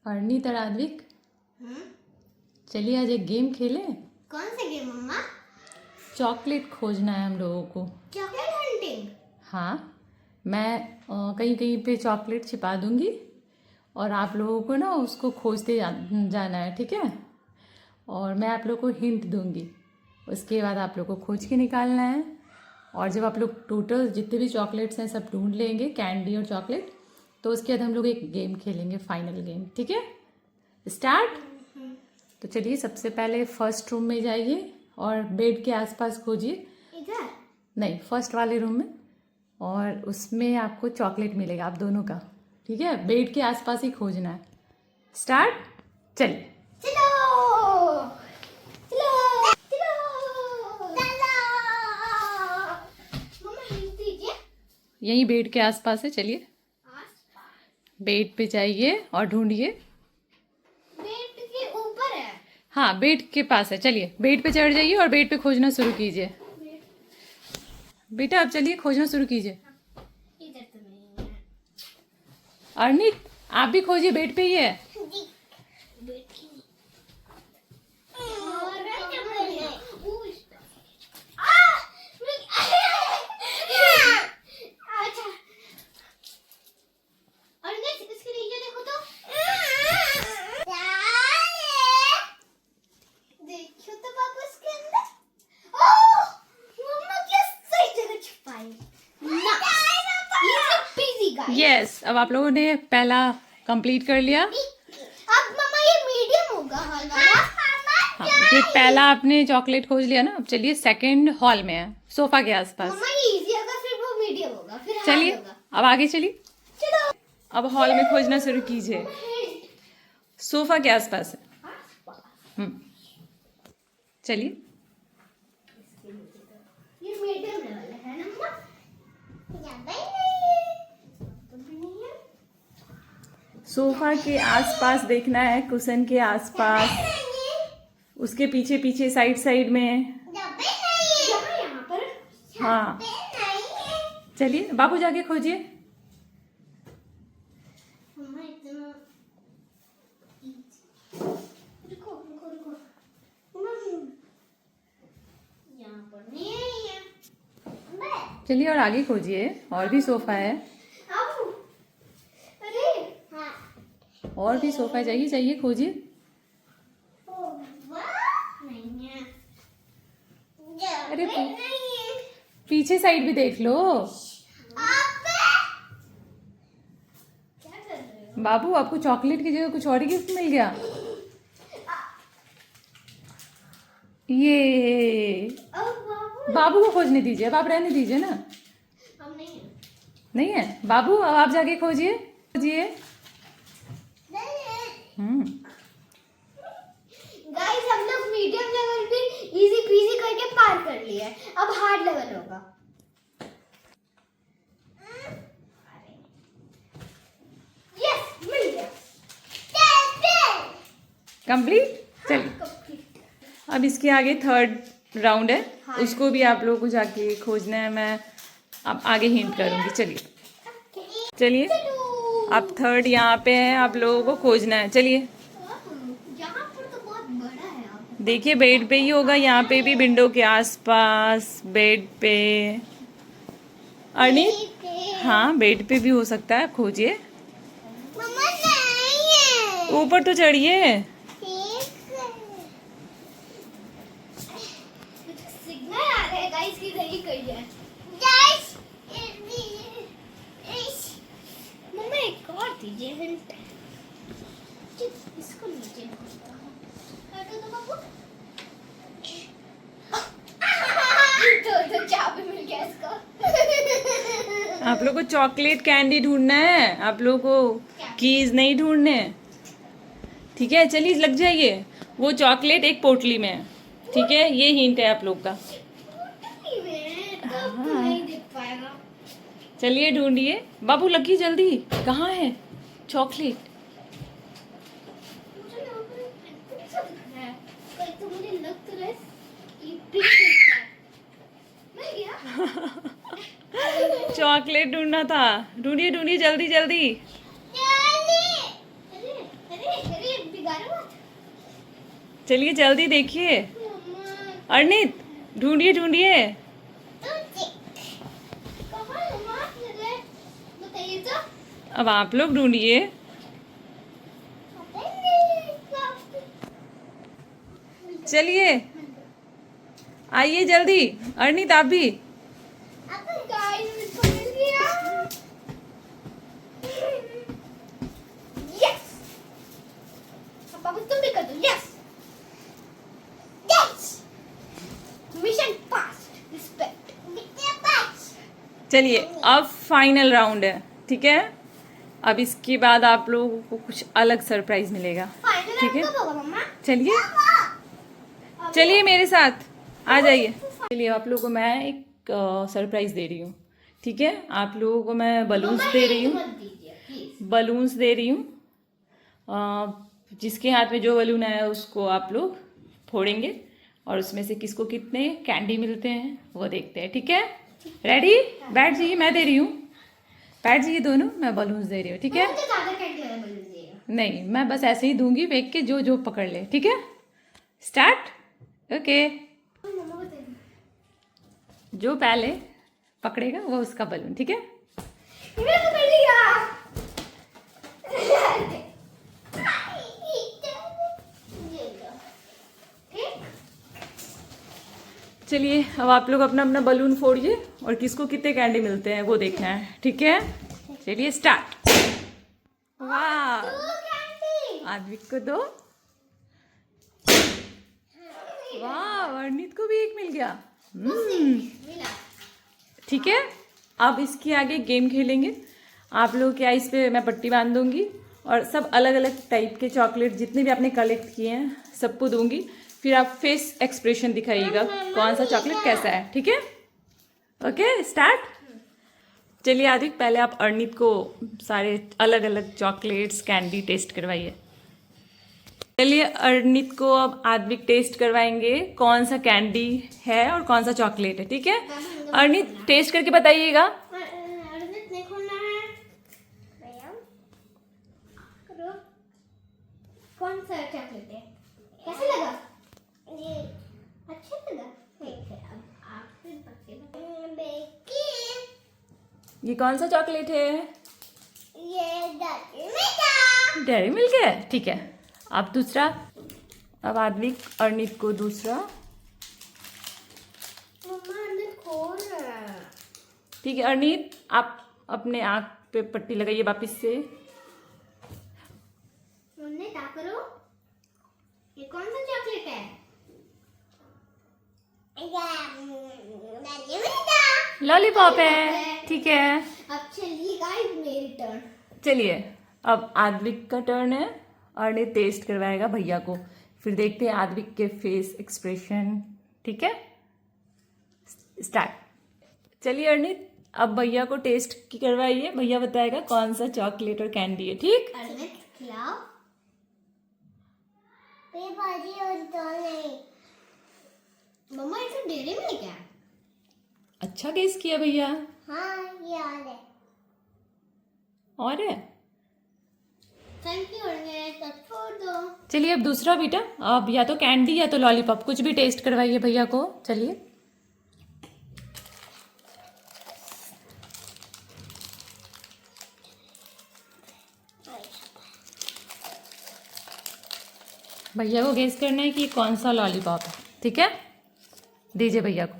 अर्नी तराद्विक, चलिए आज एक गेम खेलें। कौन सा गेम मम्मा? चॉकलेट खोजना है हम लोगों को। Chocolate hunting? हाँ, मैं कहीं कहीं पे चॉकलेट छिपा दूंगी और आप लोगों को ना उसको खोजते जाना है, ठीक है। और मैं आप लोगों को हिंट दूंगी, उसके बाद आप लोग को खोज के निकालना है। और जब आप लोग टोटल जितने भी चॉकलेट्स हैं सब ढूंढ लेंगे, कैंडी और चॉकलेट, तो उसके बाद हम लोग एक गेम खेलेंगे, फाइनल गेम, ठीक है। स्टार्ट। तो चलिए सबसे पहले फर्स्ट रूम में जाइए और बेड के आसपास खोजिए। इधर? नहीं, फर्स्ट वाले रूम में, और उसमें आपको चॉकलेट मिलेगा आप दोनों का, ठीक है। बेड के आसपास ही खोजना है। स्टार्ट। चलिए चलो चलो चलो चलो। मम्मा हिंट दीजिए। यही बेड के आसपास है, चलिए बेड पे जाइए और ढूंढिए। बेड के ऊपर है। हाँ, बेड के पास है, चलिए बेड पे चढ़ जाइए और बेड पे खोजना शुरू कीजिए। बेटा अब चलिए खोजना शुरू कीजिए। इधर तो नहीं है। अर्नित आप भी खोजिए, बेड पे ही है। बेड की और क्या अच्छा। और नेक्स्ट इसके नीचे देखो तो। देखो तो पापा इसके अंदर। ओह मम्मा क्या सही जगह छुपाई। ये पीजी गाइस। यस, अब आप लोगों ने पहला कंप्लीट कर लिया। अब मम्मा ये मीडियम होगा हॉल वाला। हाँ, ये पहला आपने चॉकलेट खोज लिया ना। अब चलिए सेकंड हॉल में है, सोफा के आसपास। मम्मा ये इजी होगा, फिर वो मीडियम होगा, फिर हार्ड चलिए होगा। अब आगे चलिए। चलो अब हॉल में खोजना शुरू कीजिए, सोफा के आसपास है। चलिए ये मीडियम लेवल है ना मम्मा? ज्यादा ही नहीं है, तो भी नहीं है। सोफा के आसपास देखना है, कुशन के आसपास, उसके पीछे पीछे साइड साइड में। यहाँ पर हाँ चलिए बाबू जाके खोजिए। मम्मा इतना रुको रुको रुको मम्मा यहाँ पर नहीं है। चलिए और आगे खोजिए, और भी सोफा है, आओ। अरे हाँ और भी सोफा है, जाइए जाइए खोजिए। नहीं है। अरे नहीं है। पीछे साइड भी देख लो। आप क्या कर रहे हो? बाबू आपको चॉकलेट की जगह कुछ और ही गिफ्ट मिल गया। ये बाबू बाबू को खोजने दीजिए, अब आप रहने दीजिए ना। हम नहीं है। नहीं है बाबू, अब आप जाके खोजिए खोजिए। गाइस हम लोग मीडियम लेवल भी इजी पीजी करके पार कर लिया है, अब हार्ड लेवल होगा। यस मिल गया। कंप्लीट। चलिए अब इसके आगे थर्ड राउंड है, उसको भी आप लोगों को जाके खोजना है। मैं अब आगे हिंट करूंगी। चलिए चलिए अब थर्ड यहाँ पे है, आप लोगों को खोजना है। चलिए यहाँ पर तो बहुत बड़ा है। आप देखिए बेड पे ही होगा, यहाँ पे भी, विंडो के आसपास, बेड पे। अर्नित हाँ बेड पे भी हो सकता है, खोजिए। मम्मा नहीं है। ऊपर तो चढ़िए। सिग्नल आ रहा है गाइस की गली कही है। गाइस मम्मा एक और दीजिए हिंट। इसको नीचे काटो तो बाबू। तो चाबी मिल गया इसको। आप लोग को चॉकलेट कैंडी ढूंढना है, आप लोग को कीज नहीं ढूंढने, ठीक है। चलिए लग जाइए। वो चॉकलेट एक पोटली में है, ठीक है। ये हिंट है आप लोग का। तो नहीं देख पाएगा। चलिए ढूंढिए बाबू, लगी जल्दी। कहाँ है चॉकलेट? मुझे यहाँ पर एक पेंसिल दिख रहा है। कहीं तो मुझे लग तो रहा है कि पिंक है। मिल गया। चॉकलेट ढूंढना था, ढूंढिए ढूंढिए जल्दी जल्दी। अरे अरे चलिए जल्दी देखिए। अर्नित ढूंढिए ढूंढिए। बताइए तो। अब आप लोग ढूंढिए। चलिए आइए जल्दी। अर्नित आप भी। पापा तुम भी कर दो। यस यस मिशन पास रिस्पेक्ट चलिए अब फाइनल राउंड है, ठीक है। अब इसके बाद आप लोगों को कुछ अलग सरप्राइज मिलेगा, ठीक है। चलिए चलिए मेरे साथ आ जाइए। चलिए आप लोगों को मैं एक सरप्राइज दे रही हूँ, ठीक है। आप लोगों को मैं बलून्स दे रही हूँ, बलून्स दे रही हूँ। जिसके हाथ में जो बलून आया उसको आप लोग फोड़ेंगे और उसमें से किसको कितने कैंडी मिलते हैं वो देखते हैं, ठीक है। रेडी? बैठ जाइए, मैं दे रही हूँ। बैठ जाइए दोनों, मैं बलून्स दे रही हूँ, ठीक है। नहीं, मैं बस ऐसे ही दूंगी फेंक के, जो जो पकड़ ले, ठीक है। स्टार्ट। ओके। जो पहले पकड़ेगा वो उसका बलून, ठीक है। चलिए अब आप लोग अपना अपना बलून फोड़िए और किसको कितने कैंडी मिलते हैं वो देखना है, ठीक है। चलिए स्टार्ट। वाह, आदविक को 2। वाह, अर्नित को भी 1 मिल गया। ठीक है, अब इसके आगे गेम खेलेंगे। आप लोग क्या, इस पे मैं पट्टी बांध दूंगी और सब अलग अलग टाइप के चॉकलेट जितने भी आपने कलेक्ट किए हैं सबको दूंगी। फिर आप फेस एक्सप्रेशन दिखाइएगा कौन सा चॉकलेट कैसा है, ठीक है। Okay start. चलिए आदिक, पहले आप अर्नित को सारे अलग अलग चॉकलेट्स कैंडी टेस्ट करवाइए। चलिए अर्नित को अब आद्विक टेस्ट करवाएंगे कौन सा कैंडी है और कौन सा चॉकलेट है, ठीक है। अर्नित टेस्ट करके बताइएगा। कौन सा चॉकलेट है, कैसा लगा? ये अच्छा लगा। ठीक है, अब आप फिर ये कौन सा चॉकलेट है? ये डेयरी मिल्क है, ठीक है। अब दूसरा, अब आद्विक अर्नित को दूसरा। ठीक है अर्नित, आप अपने आँख पे पट्टी लगाइए वापिस से। करो, ये कौन सा चॉकलेट है? लॉलीपॉप है, ठीक है। अब चलिए गाइस मेरी टर्न। चलिए अब आद्विक का टर्न है। अर्नित टेस्ट करवाएगा भैया को, फिर देखते हैं आद्विक के फेस एक्सप्रेशन, ठीक है। स्टार्ट। चलिए अर्नित, अब भैया को टेस्ट की करवाइए, भैया बताएगा कौन सा चॉकलेट और कैंडी है, ठीक। अर्नित खिलाओ। भाजी और दाल नहीं। मम्मा ये तो डेयरी मिल्क है। अच्छा गेस किया भैया। हाँ ये है। और है? थैंक यू अर्नित, अब छोड़ दो। चलिए अब दूसरा बेटा, अब या तो कैंडी या तो लॉलीपॉप, कुछ भी टेस्ट करवाइए भैया को। चलिए भैया को गेस करना है कि कौन सा लॉलीपॉप है, ठीक है। दीजिए भैया को।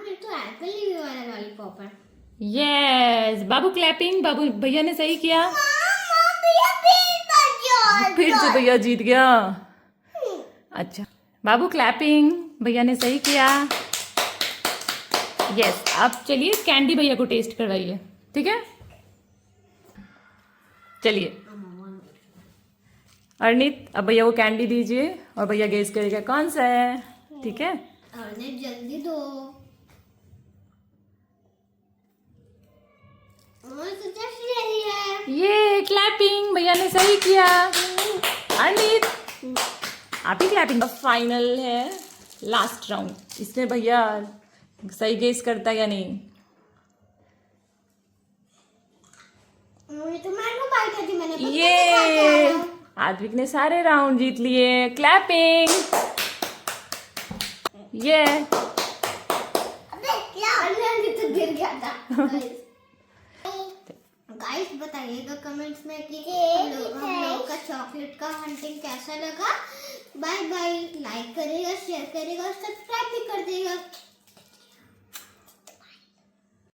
ये तो एप्पल ही वाला लॉलीपॉप है। यस, बाबू क्लैपिंग। बाबू, भैया ने सही किया। फिर से भैया जीत गया। अच्छा बाबू क्लैपिंग, भैया ने सही किया। यस, अब चलिए कैंडी भैया को टेस्ट करवाइए, ठीक है। चलिए अर्नित, अब भैया को कैंडी दीजिए और भैया गेस करेगा कौन सा है, ठीक है। अर्नित जल्दी दो। ये क्लैपिंग, भैया ने सही किया। अर्नित आप ही क्लैपिंग। अब फाइनल है लास्ट राउंड, इसमें भैया सही गेस करता या नहीं। तो मैंगो पाई थी मैंने। ये आद्विक ने सारे राउंड जीत लिए। क्लैपिंग। ये अबे क्या तो गिर गया था। गाइस बताइएगा कमेंट्स में कि हम लोग का चॉकलेट का हंटिंग कैसा लगा। Bye bye. लाइक करेगा, शेयर करेगा और सब्सक्राइब भी कर देगा।